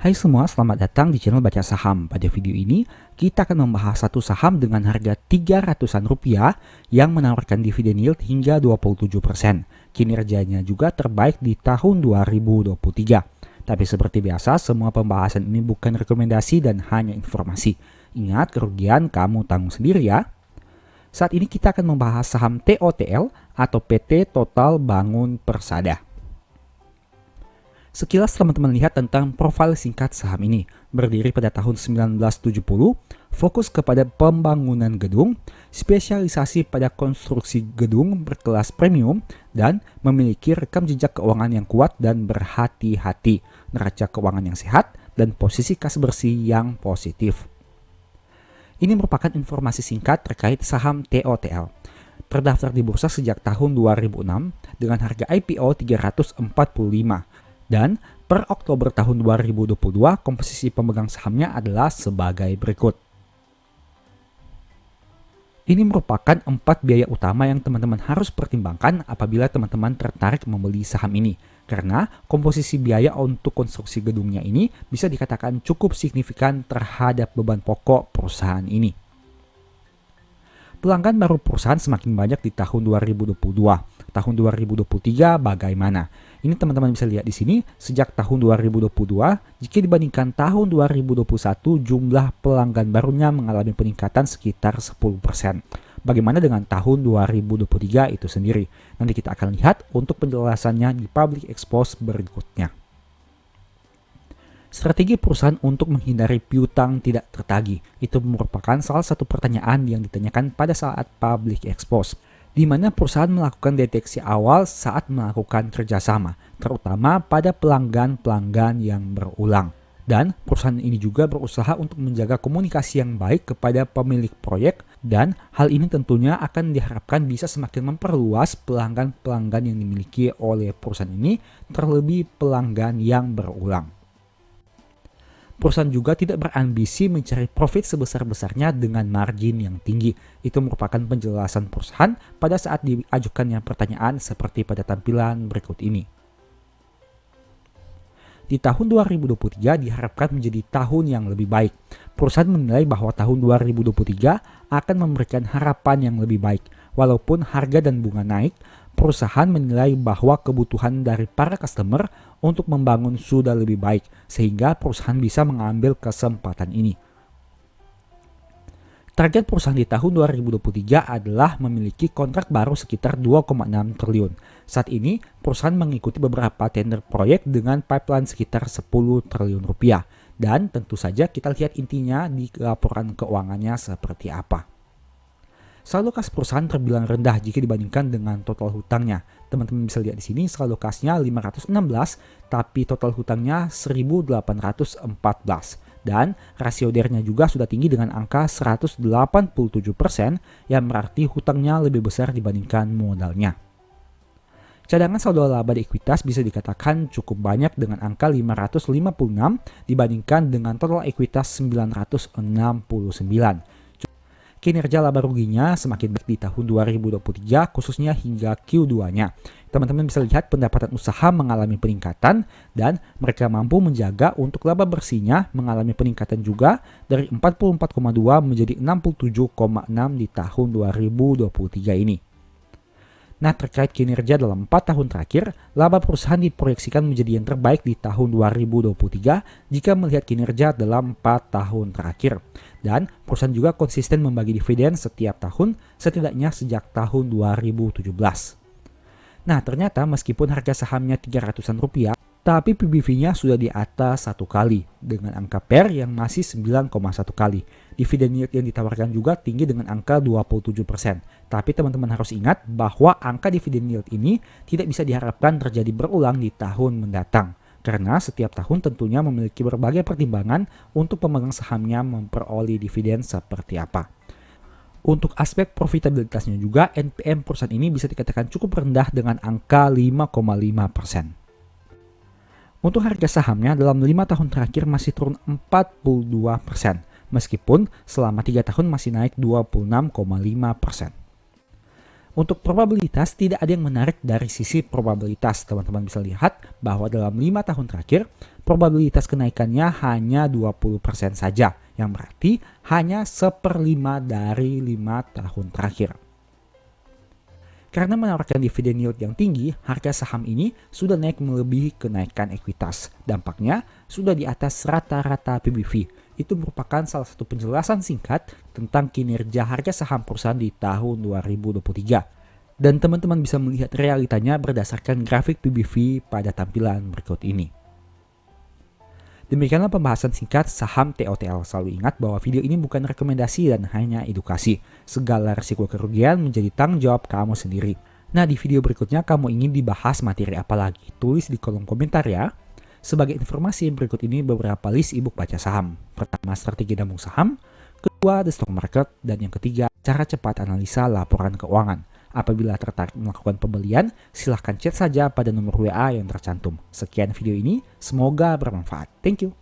Hai semua, selamat datang di channel Baca Saham. Pada video ini, kita akan membahas satu saham dengan harga 300-an rupiah yang menawarkan dividen yield hingga 27%. Kinerjanya juga terbaik di tahun 2023. Tapi seperti biasa, semua pembahasan ini bukan rekomendasi dan hanya informasi. Ingat, kerugian kamu tanggung sendiri ya. Saat ini kita akan membahas saham TOTL atau PT Total Bangun Persada. Sekilas teman-teman lihat tentang profil singkat saham ini. Berdiri pada tahun 1970, fokus kepada pembangunan gedung, spesialisasi pada konstruksi gedung berkelas premium, dan memiliki rekam jejak keuangan yang kuat dan berhati-hati, neraca keuangan yang sehat, dan posisi kas bersih yang positif. Ini merupakan informasi singkat terkait saham TOTL. Terdaftar di bursa sejak tahun 2006 dengan harga IPO 345. Dan per Oktober tahun 2022, komposisi pemegang sahamnya adalah sebagai berikut. Ini merupakan 4 biaya utama yang teman-teman harus pertimbangkan apabila teman-teman tertarik membeli saham ini. Karena komposisi biaya untuk konstruksi gedungnya ini bisa dikatakan cukup signifikan terhadap beban pokok perusahaan ini. Pelanggan baru perusahaan semakin banyak di tahun 2022. Tahun 2023 bagaimana? Ini teman-teman bisa lihat di sini, sejak tahun 2022, jika dibandingkan tahun 2021, jumlah pelanggan barunya mengalami peningkatan sekitar 10%. Bagaimana dengan tahun 2023 itu sendiri? Nanti kita akan lihat untuk penjelasannya di public expose berikutnya. Strategi perusahaan untuk menghindari piutang tidak tertagih itu merupakan salah satu pertanyaan yang ditanyakan pada saat public expose, di mana perusahaan melakukan deteksi awal saat melakukan kerjasama, terutama pada pelanggan-pelanggan yang berulang. Dan perusahaan ini juga berusaha untuk menjaga komunikasi yang baik kepada pemilik proyek, dan hal ini tentunya akan diharapkan bisa semakin memperluas pelanggan-pelanggan yang dimiliki oleh perusahaan ini, terlebih pelanggan yang berulang. Perusahaan juga tidak berambisi mencari profit sebesar-besarnya dengan margin yang tinggi. Itu merupakan penjelasan perusahaan pada saat diajukannya pertanyaan seperti pada tampilan berikut ini. Di tahun 2023 diharapkan menjadi tahun yang lebih baik. Perusahaan menilai bahwa tahun 2023 akan memberikan harapan yang lebih baik. Walaupun harga dan bunga naik, perusahaan menilai bahwa kebutuhan dari para customer untuk membangun sudah lebih baik, sehingga perusahaan bisa mengambil kesempatan ini. Target perusahaan di tahun 2023 adalah memiliki kontrak baru sekitar 2,6 triliun. Saat ini, perusahaan mengikuti beberapa tender proyek dengan pipeline sekitar 10 triliun rupiah. Dan tentu saja kita lihat intinya di laporan keuangannya seperti apa. Saldo kas perusahaan terbilang rendah jika dibandingkan dengan total hutangnya. Teman-teman bisa lihat di sini saldo kasnya 516, tapi total hutangnya 1.814. Dan rasio DER-nya juga sudah tinggi dengan angka 187%, yang berarti hutangnya lebih besar dibandingkan modalnya. Cadangan saldo laba dan ekuitas bisa dikatakan cukup banyak dengan angka 556 dibandingkan dengan total ekuitas 969. Kinerja laba ruginya semakin baik di tahun 2023 khususnya hingga Q2-nya. Teman-teman bisa lihat pendapatan usaha mengalami peningkatan dan mereka mampu menjaga untuk laba bersihnya mengalami peningkatan juga dari 44,2 menjadi 67,6 di tahun 2023 ini. Nah, terkait kinerja dalam 4 tahun terakhir, laba perusahaan diproyeksikan menjadi yang terbaik di tahun 2023 jika melihat kinerja dalam 4 tahun terakhir. Dan perusahaan juga konsisten membagi dividen setiap tahun, setidaknya sejak tahun 2017. Nah, ternyata meskipun harga sahamnya 300-an rupiah, tapi PBV-nya sudah di atas 1 kali, dengan angka PER yang masih 9,1 kali. Dividen yield yang ditawarkan juga tinggi dengan angka 27%. Tapi teman-teman harus ingat bahwa angka dividen yield ini tidak bisa diharapkan terjadi berulang di tahun mendatang. Karena setiap tahun tentunya memiliki berbagai pertimbangan untuk pemegang sahamnya memperoleh dividen seperti apa. Untuk aspek profitabilitasnya juga, NPM perusahaan ini bisa dikatakan cukup rendah dengan angka 5,5%. Untuk harga sahamnya dalam 5 tahun terakhir masih turun 42%, meskipun selama 3 tahun masih naik 26,5%. Untuk probabilitas tidak ada yang menarik dari sisi probabilitas. Teman-teman bisa lihat bahwa dalam 5 tahun terakhir, probabilitas kenaikannya hanya 20% saja, yang berarti hanya 1/5 dari 5 tahun terakhir. Karena menawarkan dividen yield yang tinggi, harga saham ini sudah naik melebihi kenaikan ekuitas. Dampaknya sudah di atas rata-rata PBV. Itu merupakan salah satu penjelasan singkat tentang kinerja harga saham perusahaan di tahun 2023. Dan teman-teman bisa melihat realitanya berdasarkan grafik PBV pada tampilan berikut ini. Demikianlah pembahasan singkat saham TOTL. Selalu ingat bahwa video ini bukan rekomendasi dan hanya edukasi. Segala risiko kerugian menjadi tanggung jawab kamu sendiri. Nah, di video berikutnya kamu ingin dibahas materi apa lagi? Tulis di kolom komentar ya. Sebagai informasi, berikut ini beberapa list ebook baca saham. Pertama, strategi nabung saham. Kedua, the stock market. Dan yang ketiga, cara cepat analisa laporan keuangan. Apabila tertarik melakukan pembelian, silahkan chat saja pada nomor WA yang tercantum. Sekian video ini, semoga bermanfaat. Thank you.